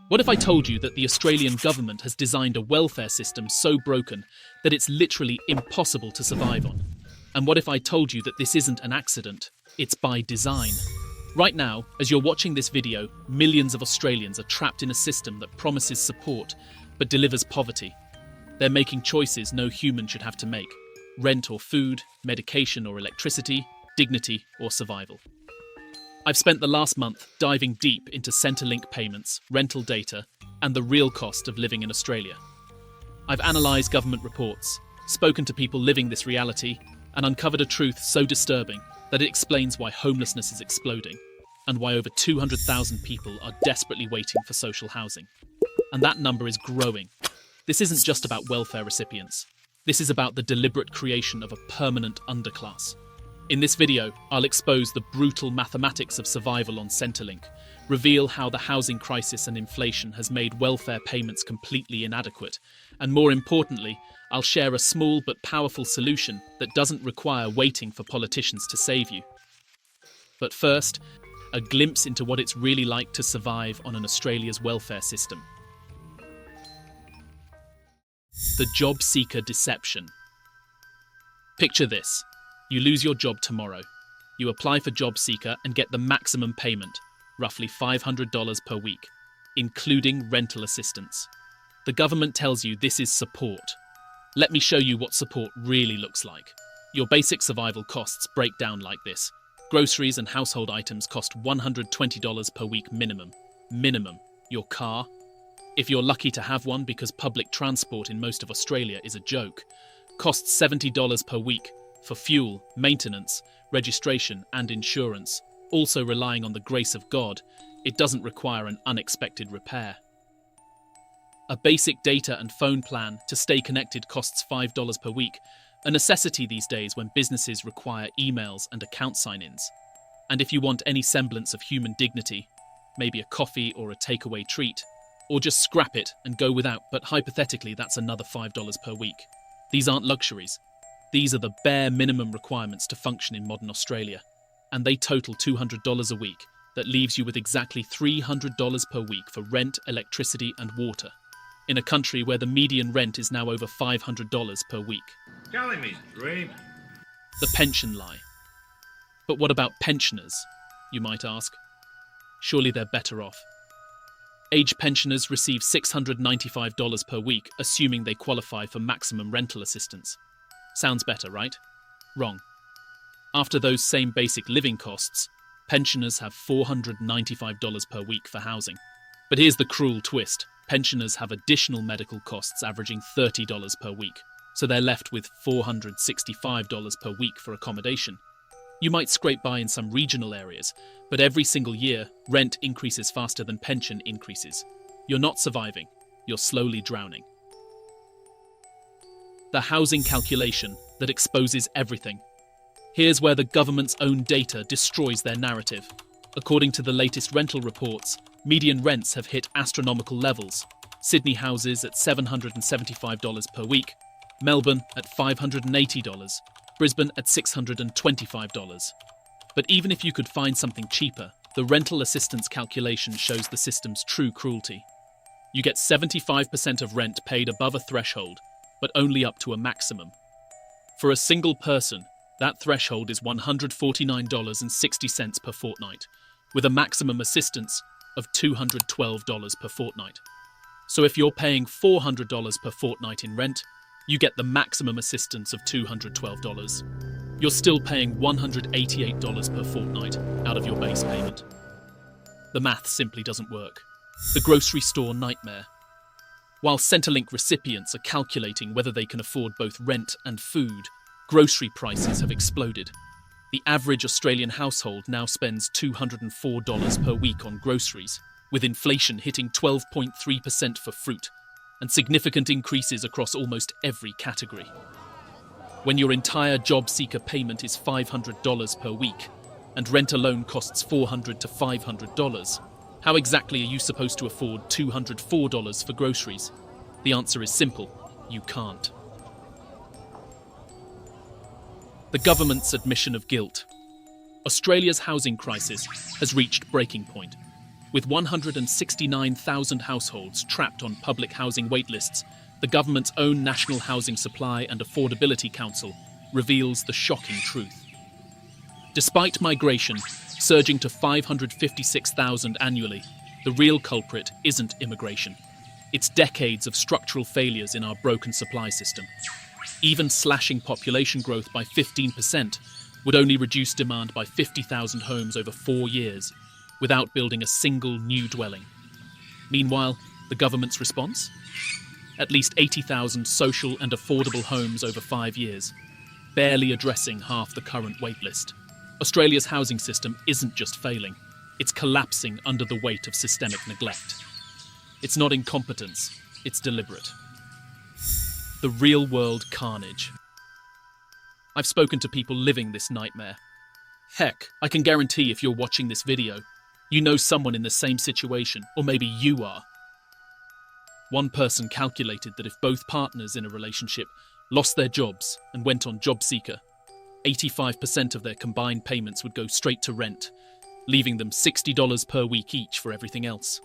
What if I told you that the Australian government has designed a welfare system so broken that it's literally impossible to survive on? And what if I told you that this isn't an accident, it's by design? Right now, as you're watching this video, millions of Australians are trapped in a system that promises support but delivers poverty. They're making choices no human should have to make: rent or food, medication or electricity, dignity or survival. I've spent the last month diving deep into Centrelink payments, rental data, and the real cost of living in Australia. I've analysed government reports, spoken to people living this reality, and uncovered a truth so disturbing that it explains why homelessness is exploding and why over 200,000 people are desperately waiting for social housing. And that number is growing. This isn't just about welfare recipients. This is about the deliberate creation of a permanent underclass. In this video, I'll expose the brutal mathematics of survival on Centrelink, reveal how the housing crisis and inflation has made welfare payments completely inadequate, and more importantly, I'll share a small but powerful solution that doesn't require waiting for politicians to save you. But first, a glimpse into what it's really like to survive on an Australia's welfare system. The JobSeeker deception. Picture this. You lose your job tomorrow. You apply for JobSeeker and get the maximum payment, roughly $500 per week, including rental assistance. The government tells you this is support. Let me show you what support really looks like. Your basic survival costs break down like this. Groceries and household items cost $120 per week minimum. Minimum. Your car, if you're lucky to have one because public transport in most of Australia is a joke, costs $70 per week for fuel, maintenance, registration and insurance. Also relying on the grace of God, it doesn't require an unexpected repair. A basic data and phone plan to stay connected costs $5 per week, a necessity these days when businesses require emails and account sign-ins. And if you want any semblance of human dignity, maybe a coffee or a takeaway treat, or just scrap it and go without, but hypothetically that's another $5 per week. These aren't luxuries. These are the bare minimum requirements to function in modern Australia, and they total $200 a week. That leaves you with exactly $300 per week for rent, electricity and water, in a country where the median rent is now over $500 per week. Tell him his dream. The pension lie. But what about pensioners, you might ask? Surely they're better off. Age pensioners receive $695 per week, assuming they qualify for maximum rental assistance. Sounds better, right? Wrong. After those same basic living costs, pensioners have $495 per week for housing. But here's the cruel twist. Pensioners have additional medical costs averaging $30 per week, so they're left with $465 per week for accommodation. You might scrape by in some regional areas, but every single year, rent increases faster than pension increases. You're not surviving, you're slowly drowning. The housing calculation that exposes everything. Here's where the government's own data destroys their narrative. According to the latest rental reports, median rents have hit astronomical levels. Sydney houses at $775 per week, Melbourne at $580, Brisbane at $625. But even if you could find something cheaper, the rental assistance calculation shows the system's true cruelty. You get 75% of rent paid above a threshold, but only up to a maximum. For a single person, that threshold is $149.60 per fortnight, with a maximum assistance of $212 per fortnight. So if you're paying $400 per fortnight in rent, you get the maximum assistance of $212. You're still paying $188 per fortnight out of your base payment. The math simply doesn't work. The grocery store nightmare. While Centrelink recipients are calculating whether they can afford both rent and food, grocery prices have exploded. The average Australian household now spends $204 per week on groceries, with inflation hitting 12.3% for fruit, and significant increases across almost every category. When your entire JobSeeker payment is $500 per week, and rent alone costs $400 to $500, how exactly are you supposed to afford $204 for groceries? The answer is simple: you can't. The government's admission of guilt. Australia's housing crisis has reached breaking point. With 169,000 households trapped on public housing waitlists, the government's own National Housing Supply and Affordability Council reveals the shocking truth. Despite migration surging to 556,000 annually, the real culprit isn't immigration. It's decades of structural failures in our broken supply system. Even slashing population growth by 15% would only reduce demand by 50,000 homes over 4 years, without building a single new dwelling. Meanwhile, the government's response? At least 80,000 social and affordable homes over 5 years, barely addressing half the current waitlist. Australia's housing system isn't just failing, it's collapsing under the weight of systemic neglect. It's not incompetence, it's deliberate. The real-world carnage. I've spoken to people living this nightmare. Heck, I can guarantee if you're watching this video, you know someone in the same situation, or maybe you are. One person calculated that if both partners in a relationship lost their jobs and went on JobSeeker, 85% of their combined payments would go straight to rent, leaving them $60 per week each for everything else.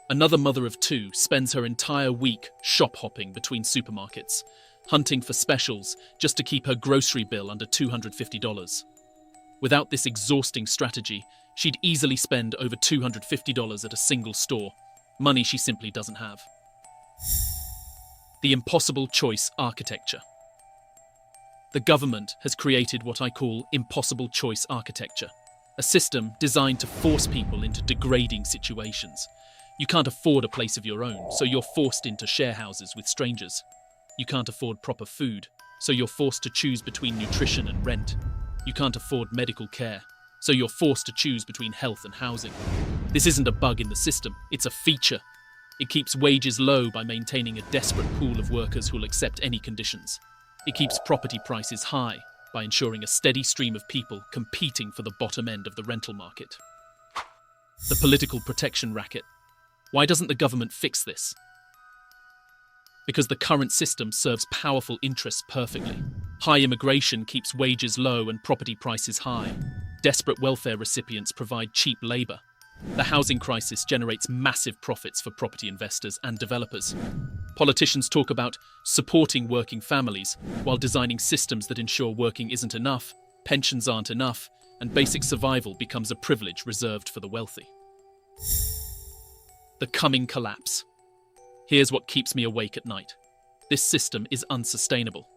Another mother of 2 spends her entire week shop hopping between supermarkets, hunting for specials just to keep her grocery bill under $250. Without this exhausting strategy, she'd easily spend over $250 at a single store, money she simply doesn't have. The impossible choice architecture. The government has created what I call impossible choice architecture, a system designed to force people into degrading situations. You can't afford a place of your own, so you're forced into share houses with strangers. You can't afford proper food, so you're forced to choose between nutrition and rent. You can't afford medical care, so you're forced to choose between health and housing. This isn't a bug in the system, it's a feature. It keeps wages low by maintaining a desperate pool of workers who'll accept any conditions. It keeps property prices high by ensuring a steady stream of people competing for the bottom end of the rental market. The political protection racket. Why doesn't the government fix this? Because the current system serves powerful interests perfectly. High immigration keeps wages low and property prices high. Desperate welfare recipients provide cheap labour. The housing crisis generates massive profits for property investors and developers. Politicians talk about supporting working families while designing systems that ensure working isn't enough, pensions aren't enough, and basic survival becomes a privilege reserved for the wealthy. The coming collapse. Here's what keeps me awake at night. This system is unsustainable.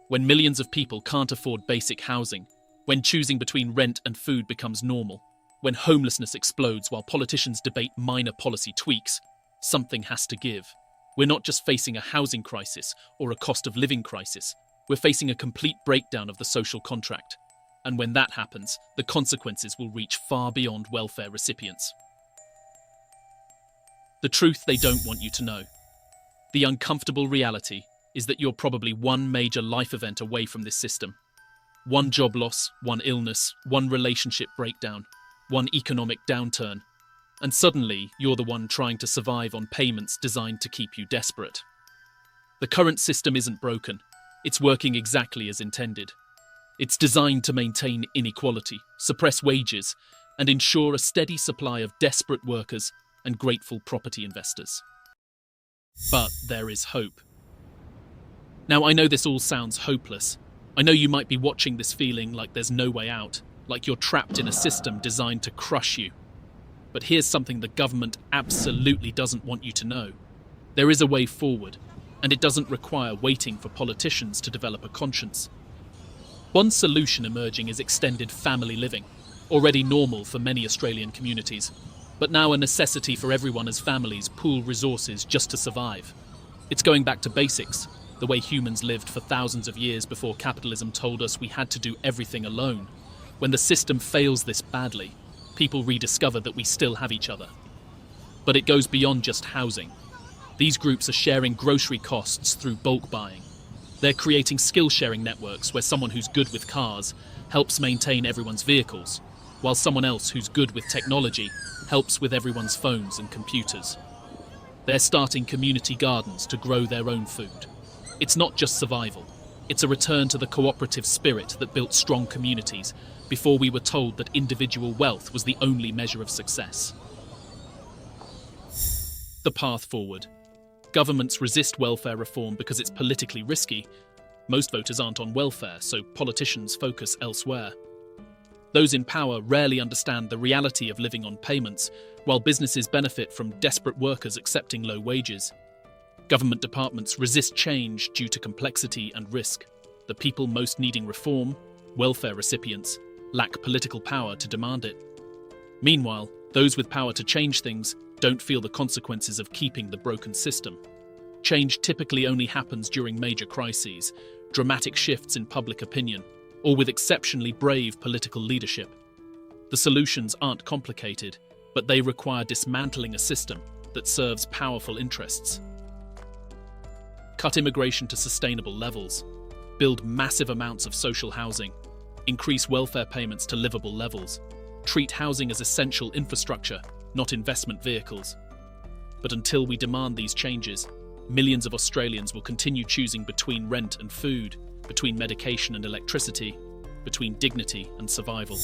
When millions of people can't afford basic housing, when choosing between rent and food becomes normal, when homelessness explodes while politicians debate minor policy tweaks, something has to give. We're not just facing a housing crisis or a cost of living crisis, we're facing a complete breakdown of the social contract. And when that happens, the consequences will reach far beyond welfare recipients. The truth they don't want you to know. The uncomfortable reality is that you're probably one major life event away from this system. One job loss, one illness, one relationship breakdown, one economic downturn, and suddenly you're the one trying to survive on payments designed to keep you desperate. The current system isn't broken. It's working exactly as intended. It's designed to maintain inequality, suppress wages, and ensure a steady supply of desperate workers and grateful property investors. But there is hope. Now, I know this all sounds hopeless. I know you might be watching this feeling like there's no way out, like you're trapped in a system designed to crush you. But here's something the government absolutely doesn't want you to know. There is a way forward, and it doesn't require waiting for politicians to develop a conscience. One solution emerging is extended family living, already normal for many Australian communities, but now a necessity for everyone as families pool resources just to survive. It's going back to basics, the way humans lived for thousands of years before capitalism told us we had to do everything alone. When the system fails this badly, people rediscover that we still have each other. But it goes beyond just housing. These groups are sharing grocery costs through bulk buying. They're creating skill-sharing networks where someone who's good with cars helps maintain everyone's vehicles, while someone else who's good with technology helps with everyone's phones and computers. They're starting community gardens to grow their own food. It's not just survival, It's a return to the cooperative spirit that built strong communities before we were told that individual wealth was the only measure of success. The path forward. Governments resist welfare reform because it's politically risky. Most voters aren't on welfare, so politicians focus elsewhere. Those in power rarely understand the reality of living on payments, while businesses benefit from desperate workers accepting low wages. Government departments resist change due to complexity and risk. The people most needing reform, welfare recipients, lack political power to demand it. Meanwhile, those with power to change things don't feel the consequences of keeping the broken system. Change typically only happens during major crises, dramatic shifts in public opinion, or with exceptionally brave political leadership. The solutions aren't complicated, but they require dismantling a system that serves powerful interests. Cut immigration to sustainable levels, build massive amounts of social housing, increase welfare payments to livable levels, treat housing as essential infrastructure, not investment vehicles. But until we demand these changes, millions of Australians will continue choosing between rent and food, between medication and electricity, between dignity and survival.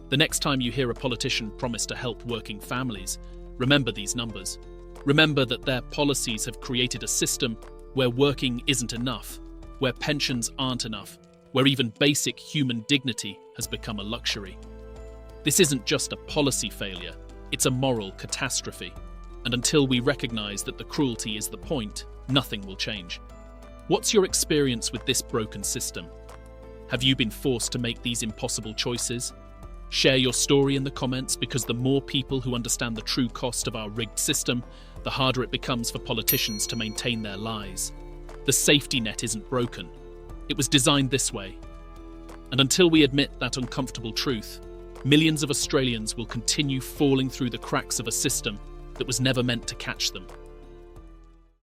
The next time you hear a politician promise to help working families, remember these numbers. Remember that their policies have created a system where working isn't enough, where pensions aren't enough, where even basic human dignity has become a luxury. This isn't just a policy failure, it's a moral catastrophe. And until we recognize that the cruelty is the point, nothing will change. What's your experience with this broken system? Have you been forced to make these impossible choices? Share your story in the comments, because the more people who understand the true cost of our rigged system, the harder it becomes for politicians to maintain their lies. The safety net isn't broken. It was designed this way. And until we admit that uncomfortable truth, millions of Australians will continue falling through the cracks of a system that was never meant to catch them.